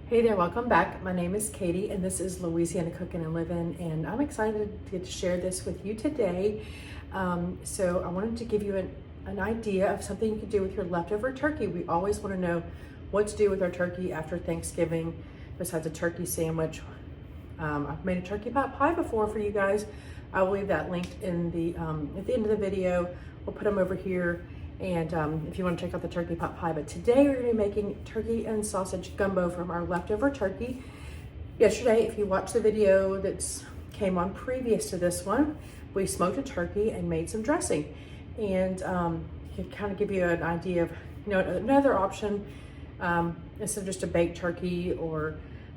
Hey there, welcome back. My name is Katie and this is Louisiana Cooking and Living, and I'm excited to get to share this with you today. So I wanted to give you an idea of something you can do with your leftover turkey. We always want to know what to do with our turkey after Thanksgiving besides a turkey sandwich. I've made a turkey pot pie before for you guys. I will leave that linked in the at the end of the video. We'll put them over here. And if you want to check out the turkey pot pie, but today we're going to be making turkey and sausage gumbo from our leftover turkey. Yesterday, if you watched the video that came on previous to this one, we smoked a turkey and made some dressing. And to kind of give you an idea of, another option, instead of just a baked turkey, or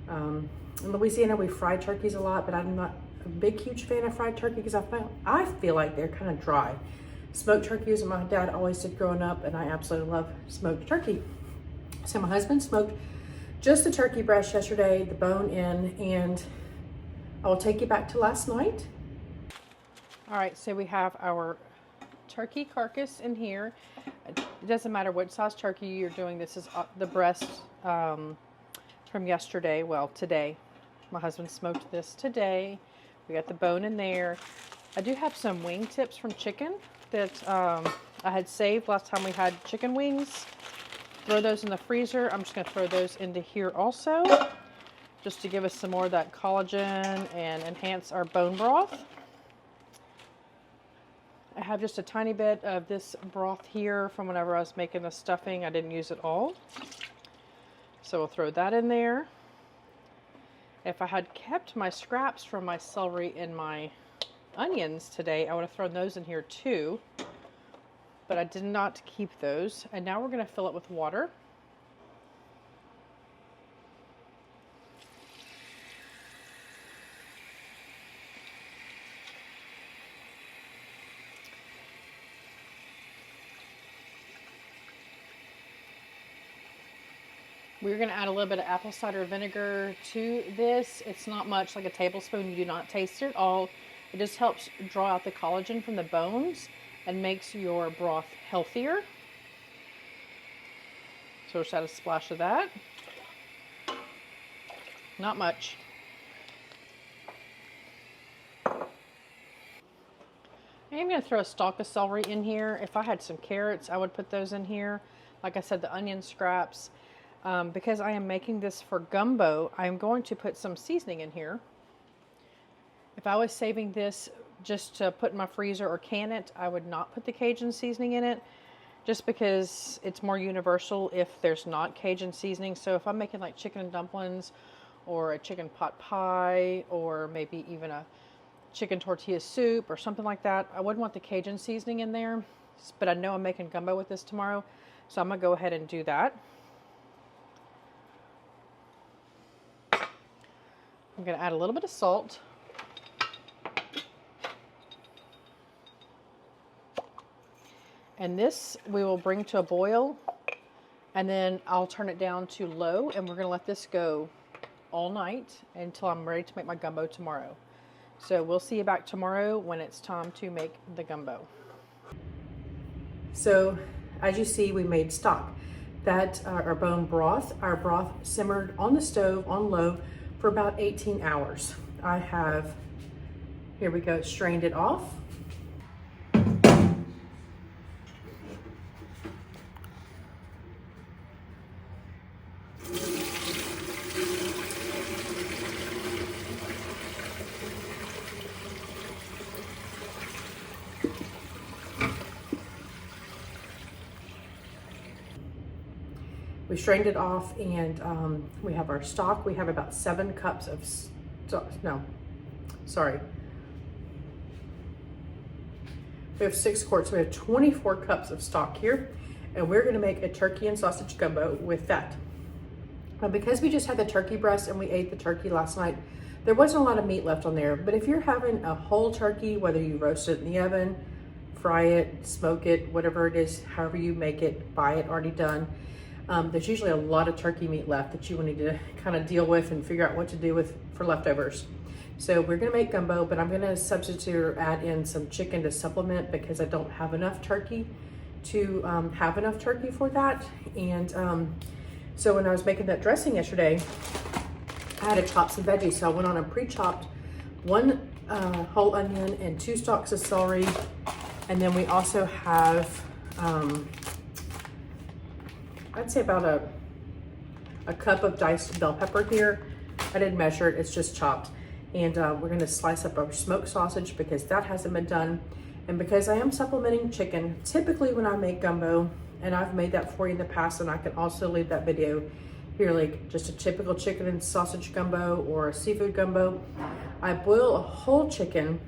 in Louisiana, we fry turkeys a lot, but I'm not a big, huge fan of fried turkey because I feel like they're kind of dry. Smoked turkey is what my dad always did growing up, and I absolutely love smoked turkey. So my husband smoked just the turkey breast yesterday, the bone in, and I will take you back to last night. All right, so we have our turkey carcass in here. It doesn't matter what size turkey you're doing. This is the breast from yesterday. Well, today. My husband smoked this today. We got the bone in there. I do have some wing tips from chicken that I had saved last time we had chicken wings. Throw those in the freezer. I'm just going to throw those into here also, just to give us some more of that collagen and enhance our bone broth. I have just a tiny bit of this broth here from whenever I was making the stuffing. I didn't use it all, so we'll throw that in there. If I had kept my scraps from my celery and my onions today, I would have thrown those in here too, but I did not keep those. And now we're going to fill it with water. We're going to add a little bit of apple cider vinegar to this. It's not much, like a tablespoon. You do not taste it at all. It just helps draw out the collagen from the bones and makes your broth healthier. So just add a splash of that. Not much. I'm going to throw a stalk of celery in here. If I had some carrots, I would put those in here. Like I said, the onion scraps. Because I am making this for gumbo, I'm going to put some seasoning in here. If I was saving this just to put in my freezer or can it, I would not put the Cajun seasoning in it, just because it's more universal if there's not Cajun seasoning. So if I'm making like chicken and dumplings or a chicken pot pie, or maybe even a chicken tortilla soup or something like that, I wouldn't want the Cajun seasoning in there. But I know I'm making gumbo with this tomorrow, so I'm going to go ahead and do that. I'm going to add a little bit of salt. And this we will bring to a boil, and then I'll turn it down to low, and we're going to let this go all night until I'm ready to make my gumbo tomorrow. So we'll see you back tomorrow when it's time to make the gumbo. So as you see, we made stock. That our bone broth. Our broth simmered on the stove on low for about 18 hours. I have, here we go, strained it off. We strained it off, and we have our stock. We have about 7 cups of we have 6 quarts. We have 24 cups of stock here, and we're gonna make a turkey and sausage gumbo with that. Now, because we just had the turkey breast and we ate the turkey last night, there wasn't a lot of meat left on there. But if you're having a whole turkey, whether you roast it in the oven, fry it, smoke it, whatever it is, however you make it, buy it already done, there's usually a lot of turkey meat left that you will need to kind of deal with and figure out what to do with for leftovers. So we're gonna make gumbo, but I'm gonna substitute or add in some chicken to supplement, because I don't have enough turkey to have enough turkey for that. And So when I was making that dressing yesterday, I had to chop some veggies. So I went on and pre-chopped one whole onion and 2 stalks of celery. And then we also have, I'd say about a cup of diced bell pepper here. I didn't measure it, it's just chopped. And we're gonna slice up our smoked sausage because that hasn't been done. And because I am supplementing chicken, typically when I make gumbo, and I've made that for you in the past, and I can also leave that video here, like just a typical chicken and sausage gumbo or a seafood gumbo. I boil a whole chicken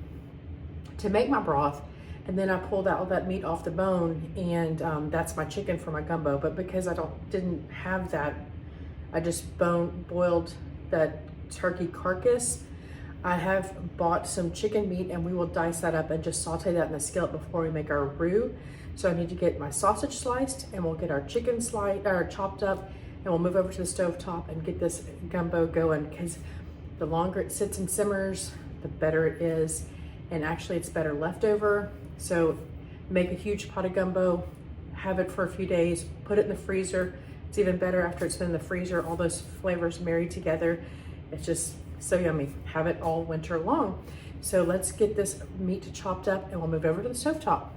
to make my broth, and then I pulled out all that meat off the bone, and that's my chicken for my gumbo. But because I didn't have that, I just boiled that turkey carcass. I have bought some chicken meat, and we will dice that up and just saute that in the skillet before we make our roux. So I need to get my sausage sliced, and we'll get our chicken chopped up, and we'll move over to the stove top and get this gumbo going, because the longer it sits and simmers, the better it is. And actually it's better leftover. So make a huge pot of gumbo, have it for a few days, put it in the freezer. It's even better after it's been in the freezer, all those flavors married together. It's just so yummy. Have it all winter long. So let's get this meat chopped up, and we'll move over to the stovetop.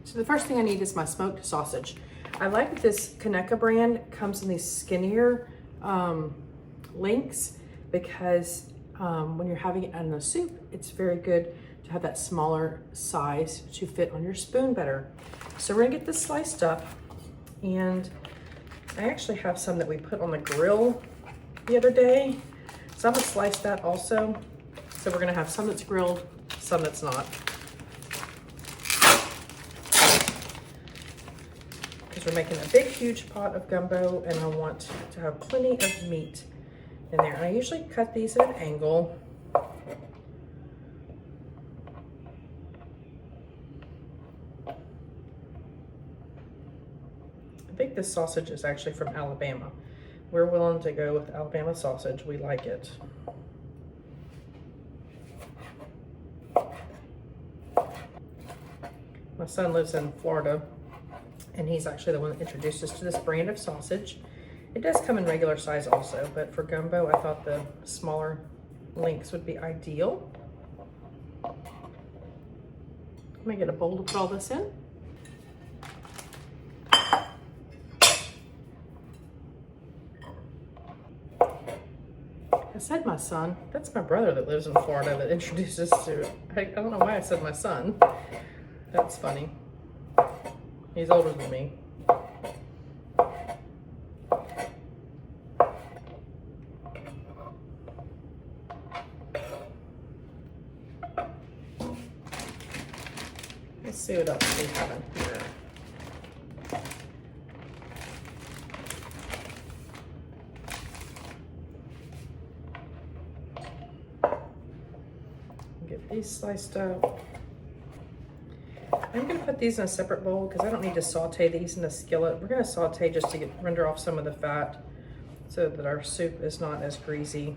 So the first thing I need is my smoked sausage. I like that this Kaneka brand comes in these skinnier links, because when you're having it in a soup, it's very good to have that smaller size to fit on your spoon better. So we're gonna get this sliced up, and I actually have some that we put on the grill the other day. So I'm gonna slice that also. So we're gonna have some that's grilled, some that's not. Because we're making a big, huge pot of gumbo, and I want to have plenty of meat in there. And I usually cut these at an angle. I think this sausage is actually from Alabama. We're willing to go with Alabama sausage. We like it. My son lives in Florida, and he's actually the one that introduced us to this brand of sausage. It does come in regular size also, but for gumbo, I thought the smaller links would be ideal. I'm gonna get a bowl to put all this in. I said my son. That's my brother that lives in Florida that introduced us to it. I don't know why I said my son. That's funny. He's older than me. Let's see what else we have in here. Get these sliced up. I'm gonna put these in a separate bowl because I don't need to saute these in the skillet. We're gonna saute just to render off some of the fat so that our soup is not as greasy.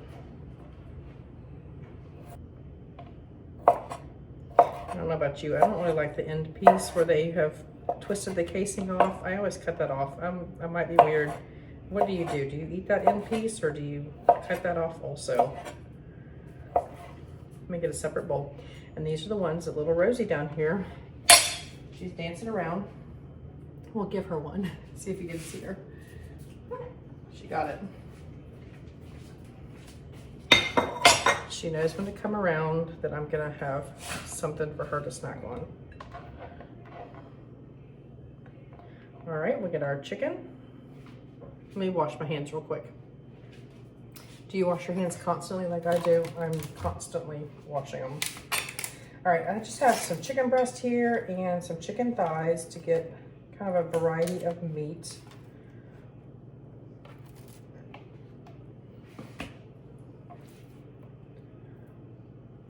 I don't know about you, I don't really like the end piece where they have twisted the casing off. I always cut that off. I might be weird. What do? Do you eat that end piece, or do you cut that off also? Let me get a separate bowl. And these are the ones, that little Rosie down here. She's dancing around. We'll give her one. See if you can see her. She got it. She knows when to come around that I'm gonna have something for her to snack on. All right, we'll get our chicken. Let me wash my hands real quick. Do you wash your hands constantly like I do? I'm constantly washing them. All right, I just have some chicken breast here and some chicken thighs to get kind of a variety of meat.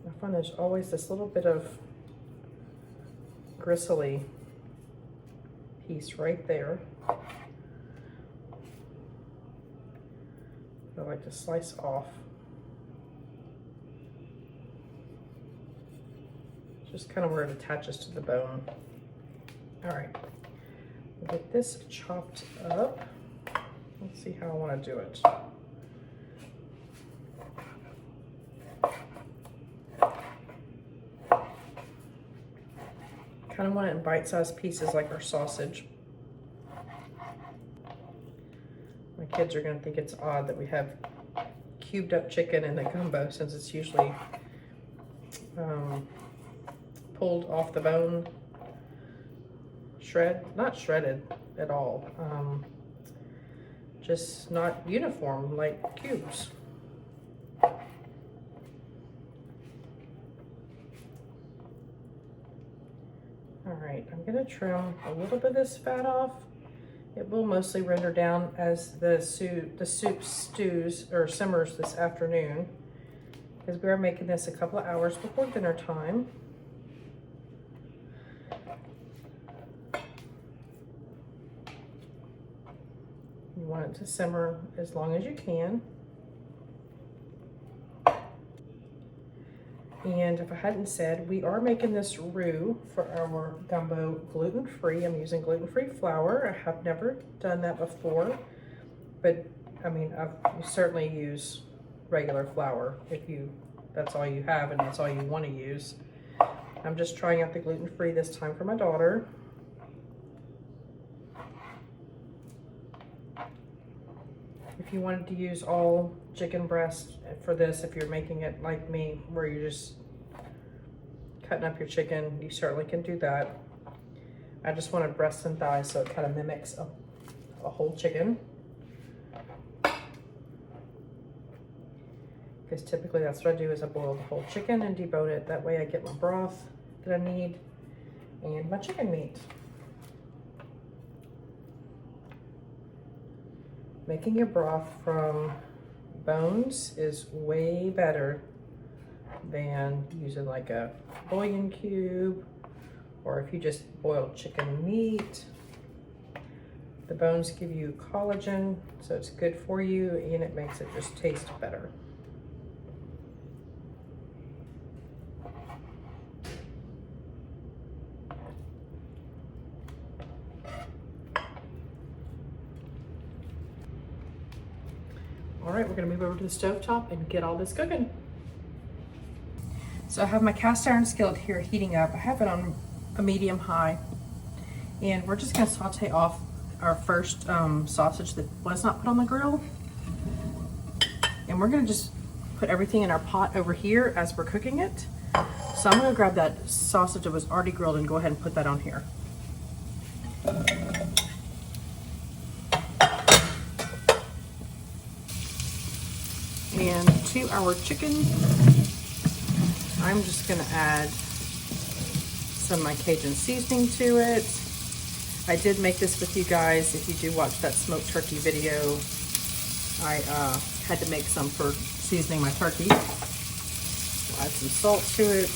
I find there's always this little bit of gristly piece right there. I like to slice off. Just kind of where it attaches to the bone. All right, we'll get this chopped up. Let's see how I want to do it. Kind of want it in bite-sized pieces like our sausage. My kids are going to think it's odd that we have cubed up chicken in the gumbo, since it's usually pulled off the bone, not shredded at all, just not uniform like cubes. All right, I'm gonna trim a little bit of this fat off. It will mostly render down as the soup stews or simmers this afternoon, because we are making this a couple of hours before dinner time. You want it to simmer as long as you can. And if I hadn't said, we are making this roux for our gumbo gluten-free. I'm using gluten-free flour. I have never done that before, but I mean, you certainly use regular flour if that's all you have and that's all you want to use. I'm just trying out the gluten-free this time for my daughter. If you wanted to use all chicken breast for this, if you're making it like me, where you're just cutting up your chicken, you certainly can do that. I just wanted breast and thighs, so it kind of mimics a whole chicken. Because typically that's what I do, is I boil the whole chicken and debone it. That way I get my broth that I need and my chicken meat. Making your broth from bones is way better than using like a bouillon cube, or if you just boil chicken meat. The bones give you collagen, so it's good for you, and it makes it just taste better. All right, we're gonna move over to the stovetop and get all this cooking. So I have my cast iron skillet here heating up. I have it on a medium high, and we're just gonna saute off our first sausage that was not put on the grill. And we're gonna just put everything in our pot over here as we're cooking it. So I'm gonna grab that sausage that was already grilled and go ahead and put that on here. And to our chicken, I'm just gonna add some of my Cajun seasoning to it. I did make this with you guys. If you do watch that smoked turkey video, I had to make some for seasoning my turkey. We'll add some salt to it.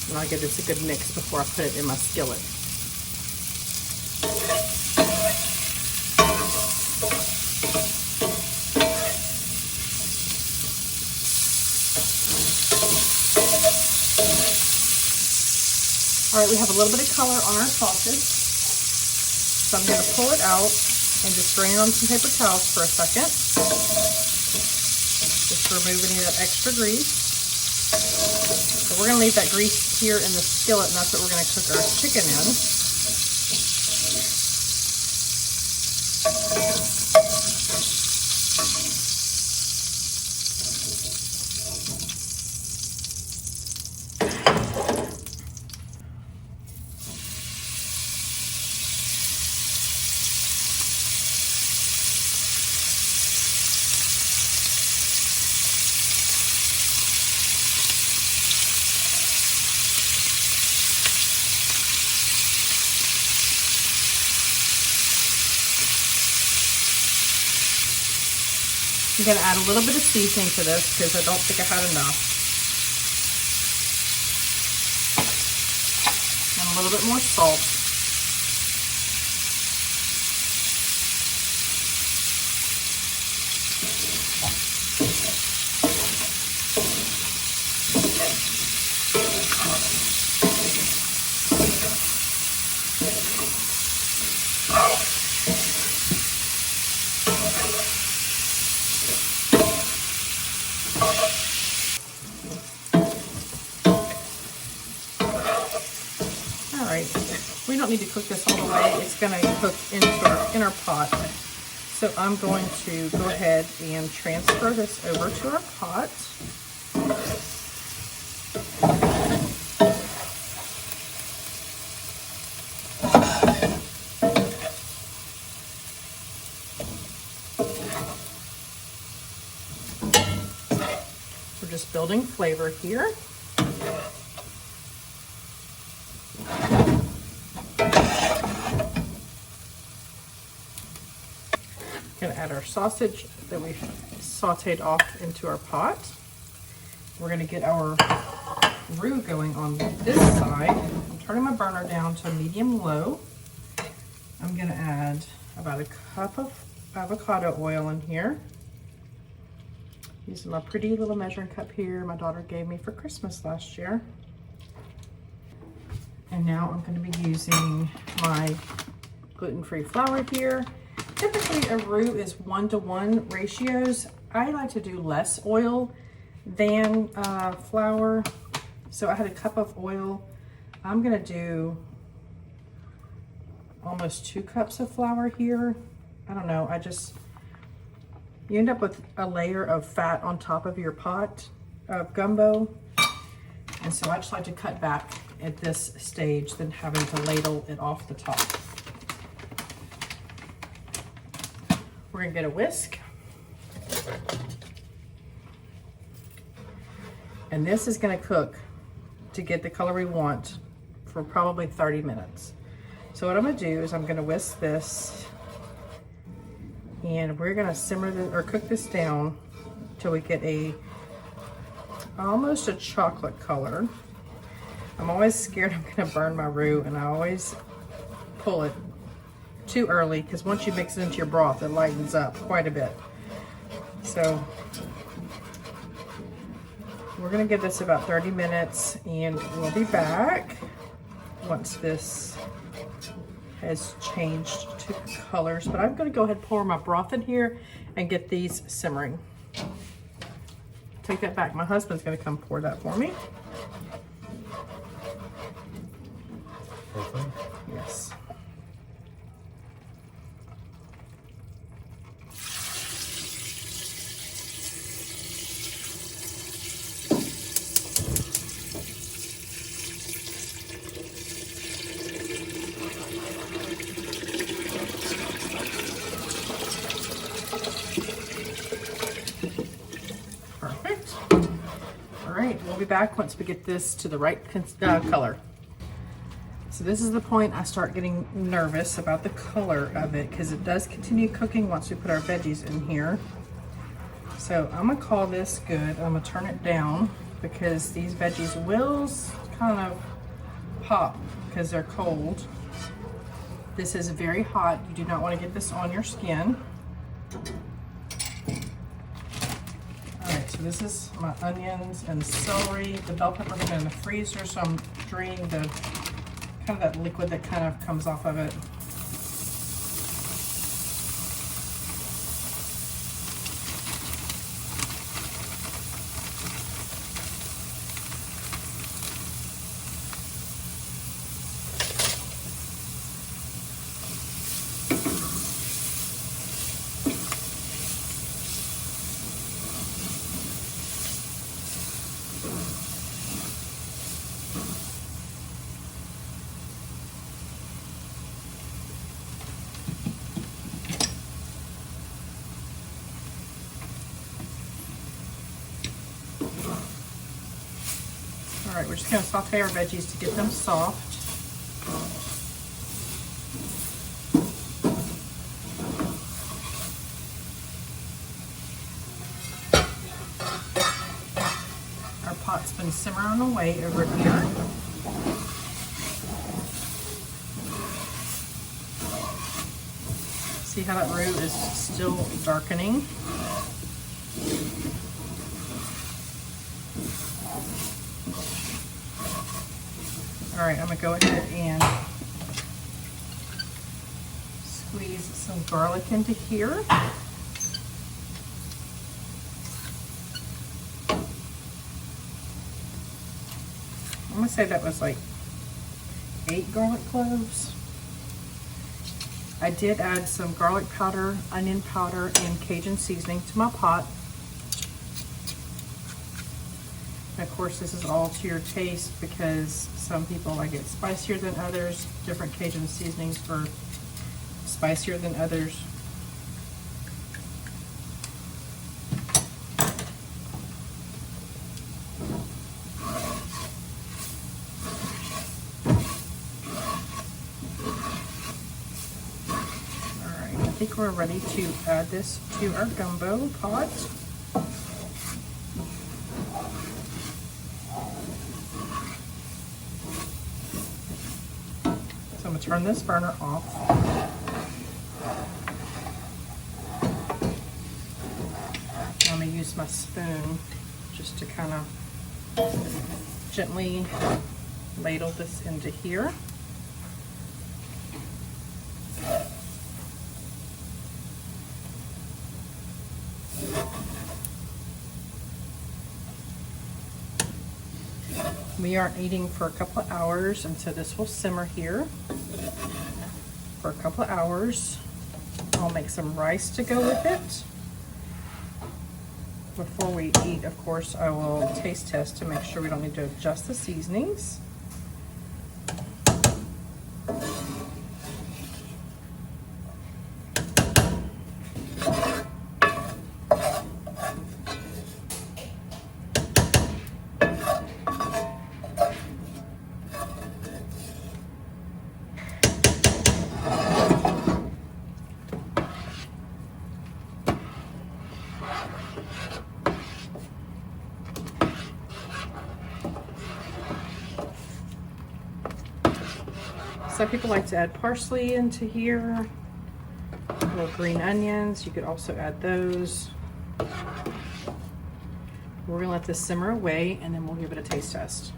And I'll give this a good mix before I put it in my skillet. All right, we have a little bit of color on our sausage, so I'm going to pull it out and just drain it on some paper towels for a second, just to remove any of that extra grease. So we're going to leave that grease here in the skillet, and that's what we're going to cook our chicken in. I'm going to add a little bit of seasoning to this because I don't think I had enough. And a little bit more salt. don't need to cook this all the way. It's going to cook in our pot. So I'm going to go ahead and transfer this over to our pot. We're just building flavor here. Gonna add our sausage that we sauteed off into our pot. We're gonna get our roux going on this side. I'm turning my burner down to medium-low. I'm gonna add about a cup of avocado oil in here. Using my pretty little measuring cup here my daughter gave me for Christmas last year. And now I'm going to be using my gluten-free flour here. Typically a roux is 1-to-1 ratios. I like to do less oil than flour. So I had a cup of oil. I'm going to do almost 2 cups of flour here. I don't know, you end up with a layer of fat on top of your pot of gumbo. And so I just like to cut back at this stage than having to ladle it off the top. We're gonna get a whisk. And this is gonna cook to get the color we want for probably 30 minutes. So what I'm gonna do is I'm gonna whisk this, and we're gonna simmer this or cook this down till we get almost a chocolate color. I'm always scared I'm gonna burn my roux, and I always pull it too early because once you mix it into your broth, it lightens up quite a bit. So we're gonna give this about 30 minutes, and we'll be back once this has changed to colors. But I'm gonna go ahead and pour my broth in here and get these simmering. Take that back. My husband's gonna come pour that for me. Okay. Yes. Perfect. All right, we'll be back once we get this to the right color. So this is the point I start getting nervous about the color of it, because it does continue cooking once we put our veggies in here. So I'm gonna call this good. I'm gonna turn it down because these veggies will kind of pop because they're cold. This is very hot. You do not want to get this on your skin. All right, so this is my onions and celery. The bell pepper has been in the freezer, so I'm draining the kind of that liquid that kind of comes off of it. All right, we're just gonna saute our veggies to get them soft. Our pot's been simmering away over here. See how that roux is still darkening? All right, I'm gonna go ahead and squeeze some garlic into here. I'm gonna say that was like 8 garlic cloves. I did add some garlic powder, onion powder, and Cajun seasoning to my pot. And of course, this is all to your taste because some people like it spicier than others. Different Cajun seasonings are spicier than others. I think we're ready to add this to our gumbo pot. So I'm going to turn this burner off. I'm going to use my spoon just to kind of gently ladle this into here. We aren't eating for a couple of hours, and so this will simmer here for a couple of hours. I'll make some rice to go with it. Before we eat, of course, I will taste test to make sure we don't need to adjust the seasonings. Some people like to add parsley into here, little green onions. You could also add those. We're gonna let this simmer away and then we'll give it a taste test.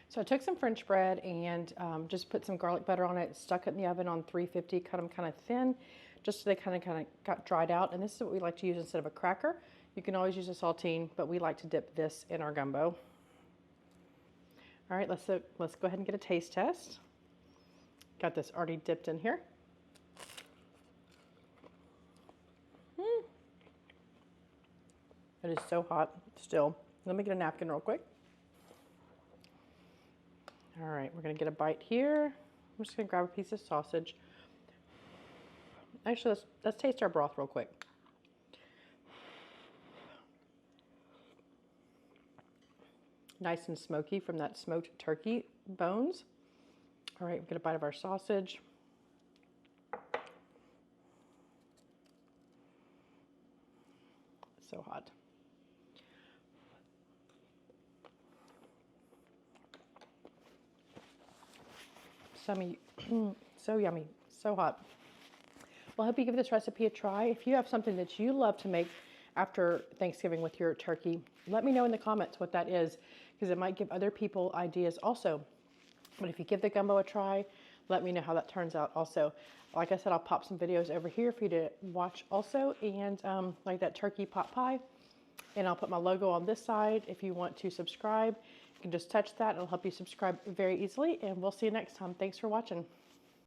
So I took some French bread and just put some garlic butter on it, stuck it in the oven on 350, cut them kind of thin, just so they kind of got dried out. And this is what we like to use instead of a cracker. You can always use a saltine, but we like to dip this in our gumbo. All right, let's go ahead and get a taste test. Got this already dipped in here. It is so hot still. Let me get a napkin real quick. All right, we're gonna get a bite here. I'm just gonna grab a piece of sausage. Actually, let's taste our broth real quick. Nice and smoky from that smoked turkey bones. All right, get a bite of our sausage. So hot. So yummy, so hot. Well, I hope you give this recipe a try. If you have something that you love to make after Thanksgiving with your turkey, let me know in the comments what that is, because it might give other people ideas also. But if you give the gumbo a try, let me know how that turns out also. Like I said, I'll pop some videos over here for you to watch also, and like that turkey pot pie. And I'll put my logo on this side. If you want to subscribe, you can just touch that. It'll help you subscribe very easily, and we'll see you next time. Thanks for watching.